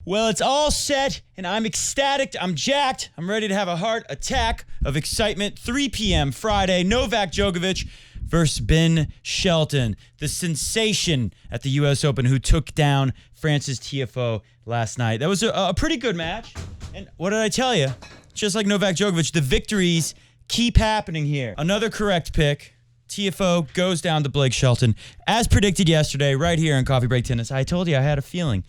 Well, it's all set, and I'm ecstatic. I'm jacked. I'm ready to have a heart attack of excitement. 3 p.m. Friday, Novak Djokovic versus Ben Shelton, the sensation at the US Open who took down France's TFO last night. That was a pretty good match. And what did I tell you? Just like Novak Djokovic, the victories keep happening here. Another correct pick. TFO goes down to Blake Shelton. As predicted yesterday, right here on Coffee Break Tennis. I told you I had a feeling.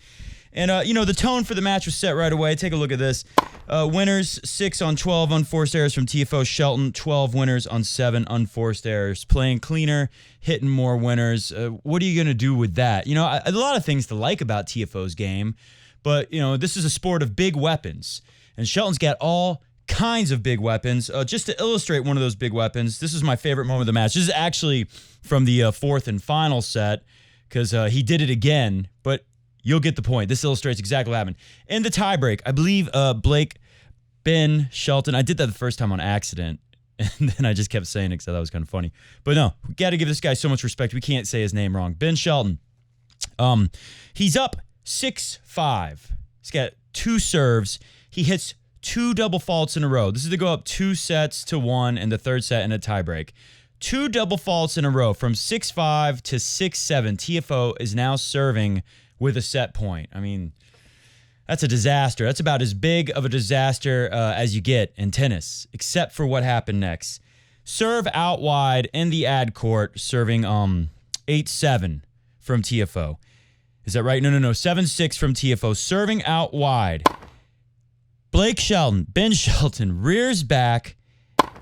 And, the tone for the match was set right away. Take a look at this. Winners, 6 on 12 unforced errors from TFO Shelton. 12 winners on 7 unforced errors. Playing cleaner, hitting more winners. What are you going to do with that? A lot of things to like about TFO's game. But, this is a sport of big weapons. And Shelton's got all kinds of big weapons. Just to illustrate one of those big weapons, this is my favorite moment of the match. This is actually from the fourth and final set because he did it again. But you'll get the point. This illustrates exactly what happened. In the tiebreak, I believe Ben Shelton, I did that the first time on accident, and then I just kept saying it because I thought it was kind of funny. But no, we got to give this guy so much respect. We can't say his name wrong. Ben Shelton, he's up 6-5. He's got 2 serves. He hits 2 double faults in a row. This is to go up 2-1 in the third set in a tiebreak. 2 double faults in a row from 6-5 to 6-7. TFO is now serving with a set point. I mean, that's a disaster. That's about as big of a disaster as you get in tennis, except for what happened next. Serve out wide in the ad court, serving 8-7 from TFO. Is that right? No. 7-6 from TFO, serving out wide. Blake Shelton, Ben Shelton, rears back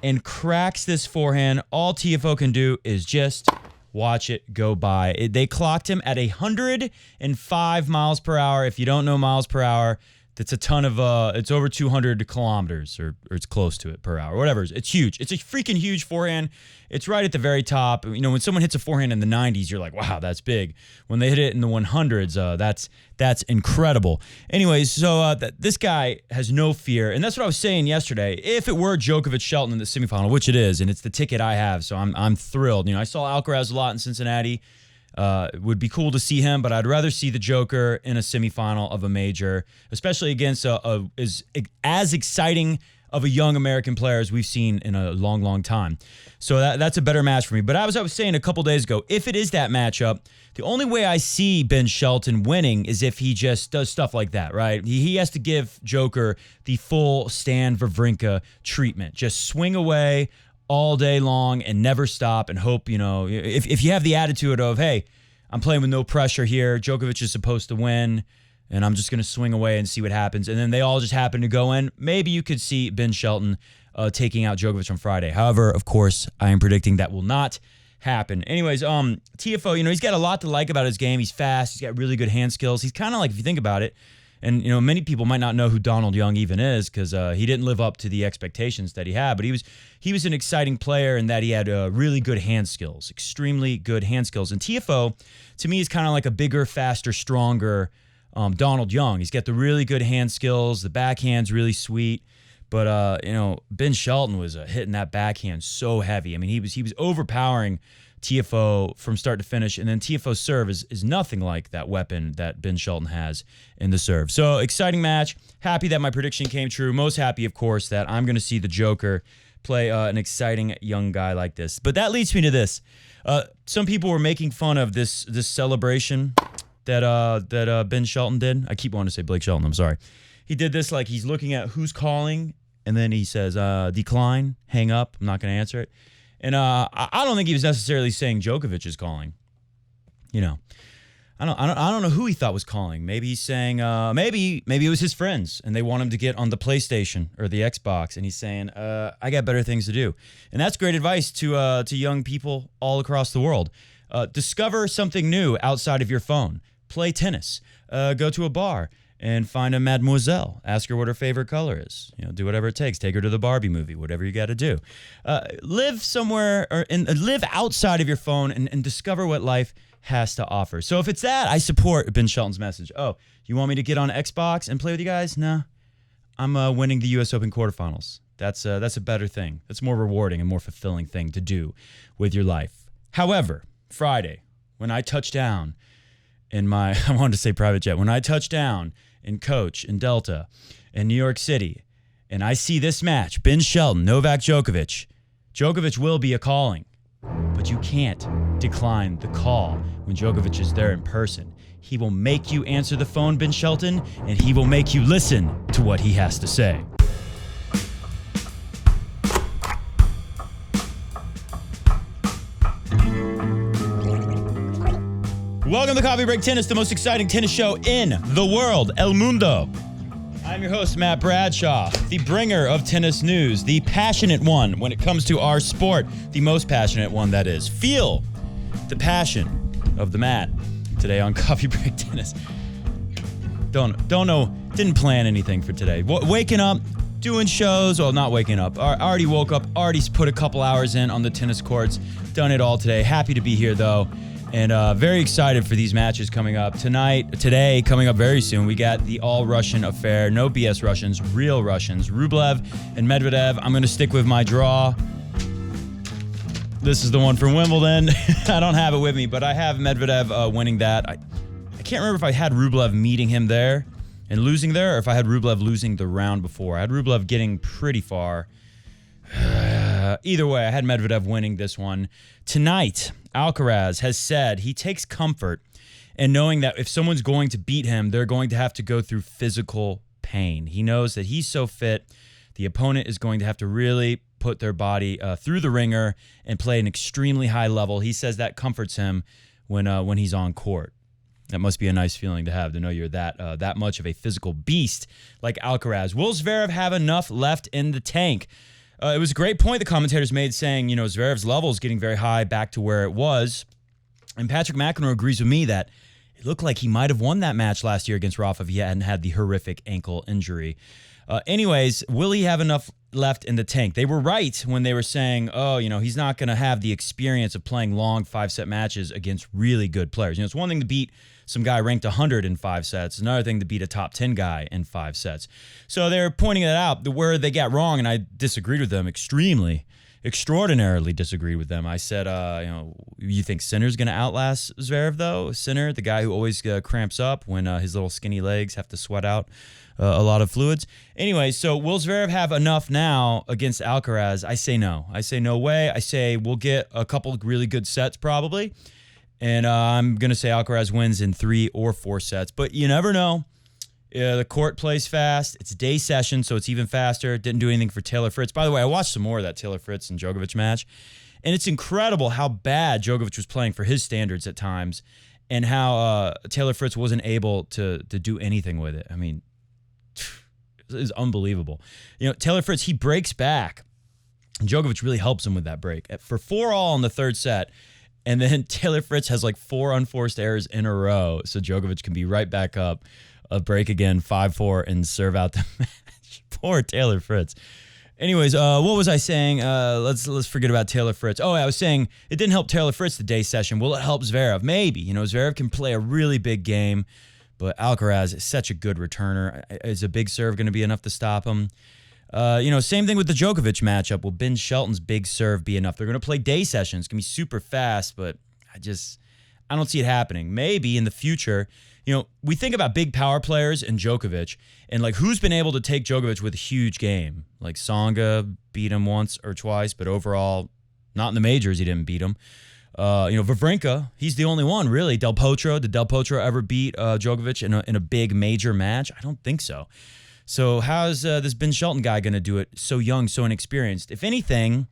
and cracks this forehand. All TFO can do is just watch it go by. They clocked him at 105 miles per hour. If you don't know miles per hour, that's a ton of, it's over 200 kilometers or it's close to it per hour, whatever. It's huge. It's a freaking huge forehand. It's right at the very top. When someone hits a forehand in the 90s, you're like, wow, that's big. When they hit it in the 100s, that's incredible. Anyways, so this guy has no fear. And that's what I was saying yesterday. If it were Djokovic-Shelton in the semifinal, which it is, and it's the ticket I have, so I'm thrilled. I saw Alcaraz a lot in Cincinnati. It would be cool to see him, but I'd rather see the Joker in a semifinal of a major, especially against as exciting of a young American player as we've seen in a long, long time. So that's a better match for me. But as I was saying a couple days ago, if it is that matchup, the only way I see Ben Shelton winning is if he just does stuff like that, right? He has to give Joker the full Stan Wawrinka treatment. Just swing away all day long and never stop and hope, if you have the attitude of, hey, I'm playing with no pressure here, Djokovic is supposed to win, and I'm just going to swing away and see what happens, and then they all just happen to go in, maybe you could see Ben Shelton taking out Djokovic on Friday. However, of course, I am predicting that will not happen. Anyways, TFO, he's got a lot to like about his game. He's fast. He's got really good hand skills. He's kind of like, if you think about it, and, many people might not know who Donald Young even is because he didn't live up to the expectations that he had. But he was an exciting player in that he had really good hand skills, extremely good hand skills. And TFO, to me, is kind of like a bigger, faster, stronger Donald Young. He's got the really good hand skills. The backhand's really sweet. But, Ben Shelton was hitting that backhand so heavy. I mean, he was overpowering TFO from start to finish, and then TFO's serve is nothing like that weapon that Ben Shelton has in the serve. So, exciting match. Happy that my prediction came true. Most happy, of course, that I'm going to see the Joker play an exciting young guy like this. But that leads me to this. Some people were making fun of this celebration that Ben Shelton did. I keep wanting to say Blake Shelton. I'm sorry. He did this like he's looking at who's calling, and then he says, decline, hang up. I'm not going to answer it. And I don't think he was necessarily saying Djokovic is calling. I don't know who he thought was calling. Maybe he's saying maybe it was his friends and they want him to get on the PlayStation or the Xbox, and he's saying I got better things to do. And that's great advice to young people all across the world. Discover something new outside of your phone. Play tennis. Go to a bar and find a mademoiselle. Ask her what her favorite color is. Do whatever it takes. Take her to the Barbie movie, whatever you got to do. Live somewhere and live outside of your phone and discover what life has to offer. So if it's that, I support Ben Shelton's message. Oh, you want me to get on Xbox and play with you guys? No, I'm winning the US Open quarterfinals. That's a better thing. That's a more rewarding and more fulfilling thing to do with your life. However, Friday, when I touched down in my, I wanted to say private jet, when I touched down and coach in Delta in New York City, and I see this match, Ben Shelton, Novak Djokovic, Djokovic will be a calling, but you can't decline the call when Djokovic is there in person. He will make you answer the phone, Ben Shelton, and he will make you listen to what he has to say. Welcome to Coffee Break Tennis, the most exciting tennis show in the world, El Mundo. I'm your host, Matt Bradshaw, the bringer of tennis news, the passionate one when it comes to our sport, the most passionate one, that is. Feel the passion of the mat today on Coffee Break Tennis. Don't know, didn't plan anything for today. Waking up, doing shows, well, not waking up. I already woke up, already put a couple hours in on the tennis courts, done it all today. Happy to be here, though. And very excited for these matches coming up today, coming up very soon. We got the all-Russian affair, no BS Russians, real Russians, Rublev and Medvedev. I'm going to stick with my draw. This is the one from Wimbledon. I don't have it with me, but I have Medvedev winning that. I can't remember if I had Rublev meeting him there and losing there, or if I had Rublev losing the round before. I had Rublev getting pretty far. Either way, I had Medvedev winning this one. Tonight, Alcaraz has said he takes comfort in knowing that if someone's going to beat him, they're going to have to go through physical pain. He knows that he's so fit, the opponent is going to have to really put their body through the ringer and play an extremely high level. He says that comforts him when he's on court. That must be a nice feeling to have, to know you're that much of a physical beast like Alcaraz. Will Zverev have enough left in the tank? It was a great point the commentators made, saying, Zverev's level is getting very high back to where it was. And Patrick McEnroe agrees with me that it looked like he might have won that match last year against Rafa if he hadn't had the horrific ankle injury. Anyways, will he have enough left in the tank? They were right when they were saying, he's not going to have the experience of playing long 5-set matches against really good players. It's one thing to beat some guy ranked 100 in 5 sets. Another thing to beat a top 10 guy in 5 sets. So they're pointing that out, where they got wrong, and I disagreed with them extraordinarily disagreed with them. I said, you think Sinner's going to outlast Zverev, though? Sinner, the guy who always cramps up when his little skinny legs have to sweat out a lot of fluids. Anyway, so will Zverev have enough now against Alcaraz? I say no. I say no way. I say we'll get a couple of really good sets probably. And I'm going to say Alcaraz wins in 3 or 4 sets. But you never know. The court plays fast. It's a day session, so it's even faster. Didn't do anything for Taylor Fritz. By the way, I watched some more of that Taylor Fritz and Djokovic match. And it's incredible how bad Djokovic was playing for his standards at times, and how Taylor Fritz wasn't able to do anything with it. I mean, it is unbelievable. Taylor Fritz, he breaks back. And Djokovic really helps him with that break. For 4-all in the third set. And then Taylor Fritz has like 4 unforced errors in a row, so Djokovic can be right back up, break again, 5-4, and serve out the match. Poor Taylor Fritz. Anyways, what was I saying? Let's forget about Taylor Fritz. Oh, I was saying it didn't help Taylor Fritz the day session. Will it help Zverev? Maybe. Zverev can play a really big game, but Alcaraz is such a good returner. Is a big serve going to be enough to stop him? Same thing with the Djokovic matchup. Will Ben Shelton's big serve be enough? They're going to play day sessions. It's going to be super fast, but I don't see it happening. Maybe in the future, we think about big power players and Djokovic, and like who's been able to take Djokovic with a huge game? Like Tsonga beat him once or twice, but overall, not in the majors, he didn't beat him. Wawrinka, he's the only one, really. Did Del Potro ever beat Djokovic in a big major match? I don't think so. So how's this Ben Shelton guy going to do it so young, so inexperienced? If anything,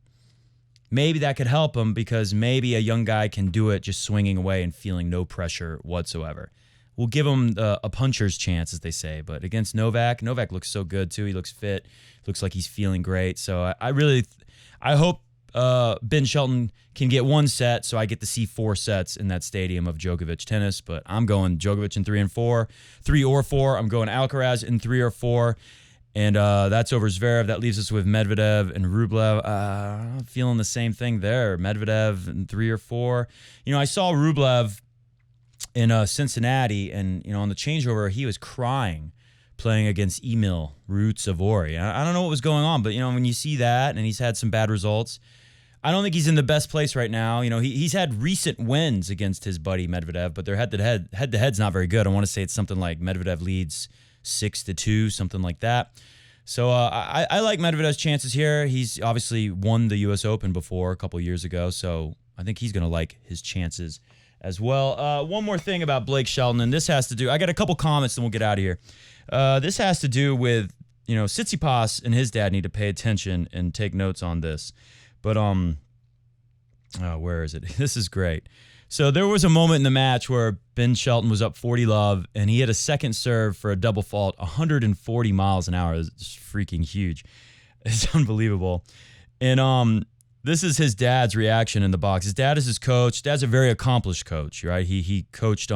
maybe that could help him, because maybe a young guy can do it just swinging away and feeling no pressure whatsoever. We'll give him a puncher's chance, as they say. But against Novak looks so good too. He looks fit. Looks like he's feeling great. So I hope Ben Shelton can get 1 set, so I get to see 4 sets in that stadium of Djokovic tennis. But I'm going Djokovic in 3 or 4. I'm going Alcaraz in 3 or 4. And that's over Zverev. That leaves us with Medvedev and Rublev. I'm feeling the same thing there. Medvedev in 3 or 4. I saw Rublev in Cincinnati, and on the changeover, he was crying playing against Emil Ruutsavori. I don't know what was going on, but when you see that, and he's had some bad results, I don't think he's in the best place right now. He's had recent wins against his buddy Medvedev, but their head-to-head's not very good. I want to say it's something like Medvedev leads 6-2, something like that. So I like Medvedev's chances here. He's obviously won the U.S. Open before a couple years ago, so I think he's going to like his chances as well. One more thing about Blake Shelton, and this has to do, I got a couple comments and we'll get out of here. This has to do with, Tsitsipas and his dad need to pay attention and take notes on this. But, where is it? This is great. So there was a moment in the match where Ben Shelton was up 40-love, and he hit a second serve for a double fault, 140 miles an hour. It's freaking huge. It's unbelievable. And this is his dad's reaction in the box. His dad is his coach. Dad's a very accomplished coach, right? He coached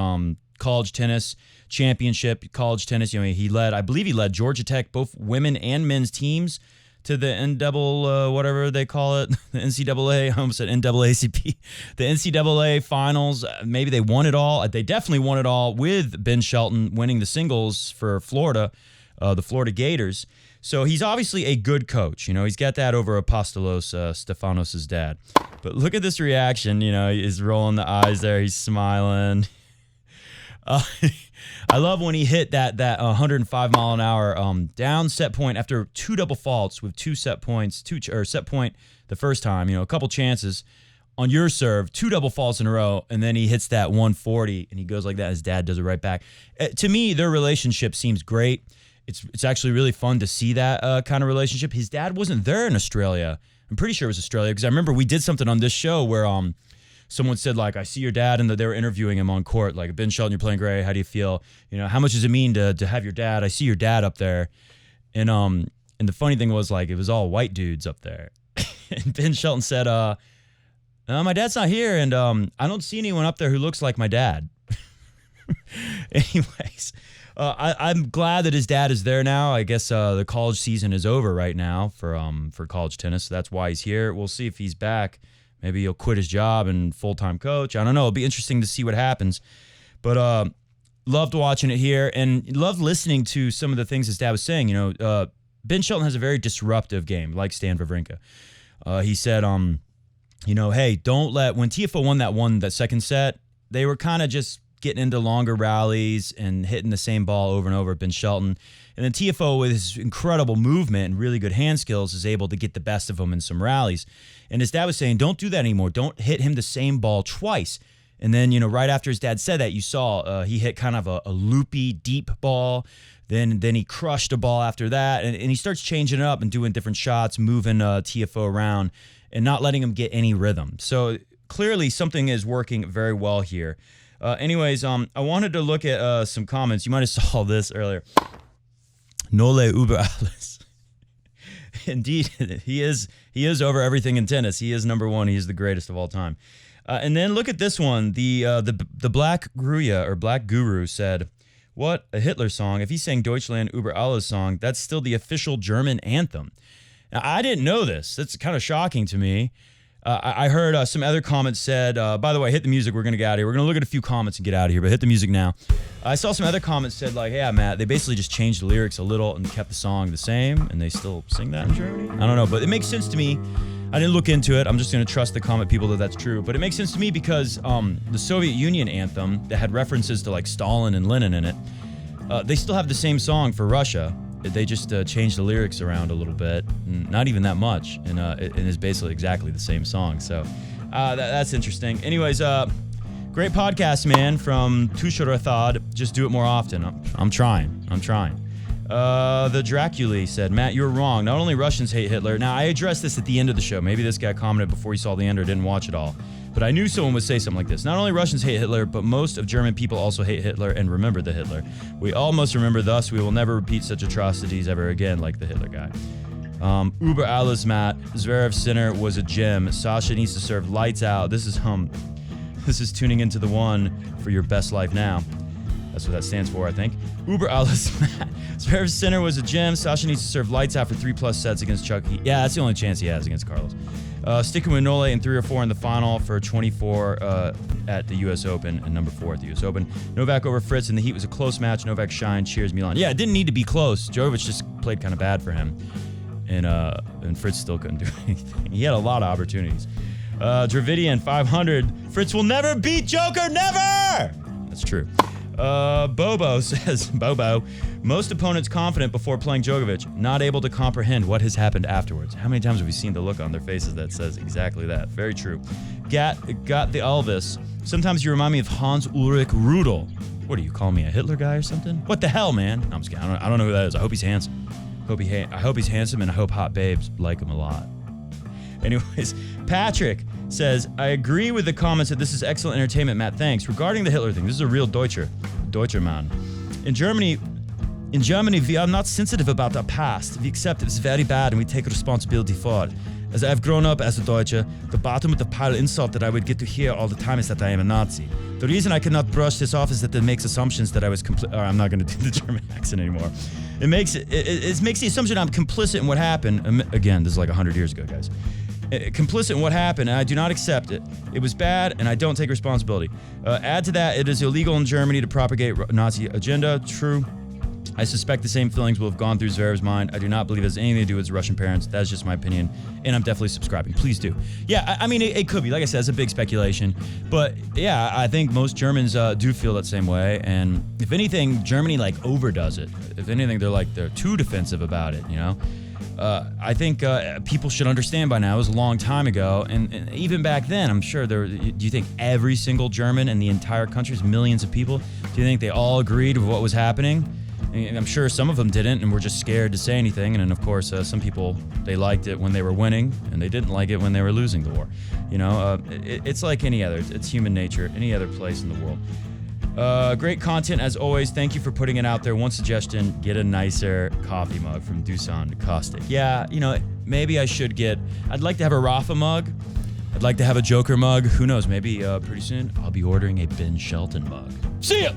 college tennis, championship college tennis. He led, I believe he led Georgia Tech, both women and men's teams, to the whatever they call it, the NCAA, I almost said NAACP, the NCAA finals. Maybe they won it all. They definitely won it all with Ben Shelton winning the singles for Florida, the Florida Gators. So he's obviously a good coach. He's got that over Apostolos, Stefanos' dad. But look at this reaction. He's rolling the eyes there. He's smiling. I love when he hit that 105 mile an hour down set point after two double faults with two set points, set point the first time, a couple chances on your serve, two double faults in a row, and then he hits that 140 and he goes like that. His dad does it right back. To me, their relationship seems great. It's actually really fun to see that kind of relationship. His dad wasn't there in Australia. I'm pretty sure it was Australia because I remember we did something on this show where someone said, like, I see your dad, and they were interviewing him on court. Like, Ben Shelton, you're playing great. How do you feel? How much does it mean to have your dad? I see your dad up there. And the funny thing was, like, it was all white dudes up there. And Ben Shelton said, no, my dad's not here, and I don't see anyone up there who looks like my dad. Anyways, I'm glad that his dad is there now. I guess the college season is over right now for college tennis. So that's why he's here. We'll see if he's back. Maybe he'll quit his job and full-time coach. I don't know. It'll be interesting to see what happens. But loved watching it here and loved listening to some of the things his dad was saying. Ben Shelton has a very disruptive game, like Stan Wawrinka. He said, hey, don't let – when TFO won that second set, they were kind of just getting into longer rallies and hitting the same ball over and over. Ben Shelton. And then TFO, with his incredible movement and really good hand skills, is able to get the best of him in some rallies. And his dad was saying, don't do that anymore. Don't hit him the same ball twice. And then, right after his dad said that, you saw he hit kind of a loopy, deep ball. Then he crushed a ball after that. And he starts changing it up and doing different shots, moving TFO around and not letting him get any rhythm. So clearly something is working very well here. Anyways, I wanted to look at some comments. You might have saw this earlier. Nole über alles. Indeed, he is over everything in tennis. He is number one. He is the greatest of all time. And then look at this one. The Black Gruya or Black Guru said, "What a Hitler song! If he sang Deutschland über alles song, that's still the official German anthem." Now, I didn't know this. That's kind of shocking to me. I heard some other comments said, by the way, hit the music. We're going to get out of here. We're going to look at a few comments and get out of here, but hit the music now. I saw some other comments said, like, yeah, Matt, they basically just changed the lyrics a little and kept the song the same, and they still sing that in Germany? I don't know, but it makes sense to me. I didn't look into it. I'm just going to trust the comment people that that's true. But it makes sense to me because the Soviet Union anthem that had references to, like, Stalin and Lenin in it, they still have the same song for Russia. They just changed the lyrics around a little bit, not even that much, and it is basically exactly the same song. So that's interesting. Anyways, great podcast, man, from Tusharathad. Just do it more often. I'm trying. The Dracula said, Matt, you're wrong. Not only Russians hate Hitler. Now, I addressed this at the end of the show. Maybe this guy commented before he saw the end or didn't watch it all. But I knew someone would say something like this. Not only Russians hate Hitler, but most of German people also hate Hitler and remember the Hitler. We all must remember, thus we will never repeat such atrocities ever again like the Hitler guy. Uber alles, Matt. Zverev's center was a gem. Sasha needs to serve lights out. This is tuning into the one for your best life now. That's what that stands for, I think. Uber alles, Matt. Zverev's center was a gem. Sasha needs to serve lights out for 3+ sets against Chucky. Yeah, that's the only chance he has against Carlos. Sticking with Nole in 3 or 4 in the final for 24 at the U.S. Open and number 4 at the U.S. Open. Novak over Fritz in the heat was a close match. Novak shined. Cheers, Milan. Yeah, it didn't need to be close. Djokovic just played kind of bad for him. And Fritz still couldn't do anything. He had a lot of opportunities. Dravidian 500. Fritz will never beat Joker. Never! That's true. Bobo says, most opponents confident before playing Djokovic, not able to comprehend what has happened afterwards. How many times have we seen the look on their faces that says exactly that? Very true. Got the Elvis. Sometimes you remind me of Hans Ulrich Rudel. What do you call me, a Hitler guy or something? What the hell, man? No, I'm just kidding. I don't know who that is. I hope he's handsome. I hope he's handsome, and I hope hot babes like him a lot. Anyways, Patrick says, I agree with the comments that this is excellent entertainment, Matt. Thanks. Regarding the Hitler thing, this is a real Deutscher man. In Germany, we are not sensitive about the past. We accept it's very bad and we take responsibility for it. As I've grown up as a Deutscher, the bottom of the pile insult that I would get to hear all the time is that I am a Nazi. The reason I cannot brush this off is that it makes assumptions that I was I'm not going to do the German accent anymore. It makes the assumption I'm complicit in what happened. Again, this is like 100 years ago, guys. Complicit in what happened, and I do not accept it. It was bad, and I don't take responsibility. Add to that, it is illegal in Germany to propagate Nazi agenda. True. I suspect the same feelings will have gone through Zverev's mind. I do not believe it has anything to do with his Russian parents. That's just my opinion, and I'm definitely subscribing. Please do. Yeah, I mean, it could be. Like I said, it's a big speculation. But, yeah, I think most Germans do feel that same way. And if anything, Germany, overdoes it. If anything, they're too defensive about it, you know? I think people should understand by now. It was a long time ago, and even back then, I'm sure do you think every single German in the entire country, millions of people, do you think they all agreed with what was happening? And I'm sure some of them didn't and were just scared to say anything. And then, of course, some people, they liked it when they were winning, and they didn't like it when they were losing the war. You know, it's like any other. It's human nature, any other place in the world. Great content as always. Thank you for putting it out there. One suggestion, get a nicer coffee mug from Dusan Caustic. Yeah, you know, maybe I'd like to have a Rafa mug. I'd like to have a Joker mug. Who knows, maybe pretty soon I'll be ordering a Ben Shelton mug. See ya!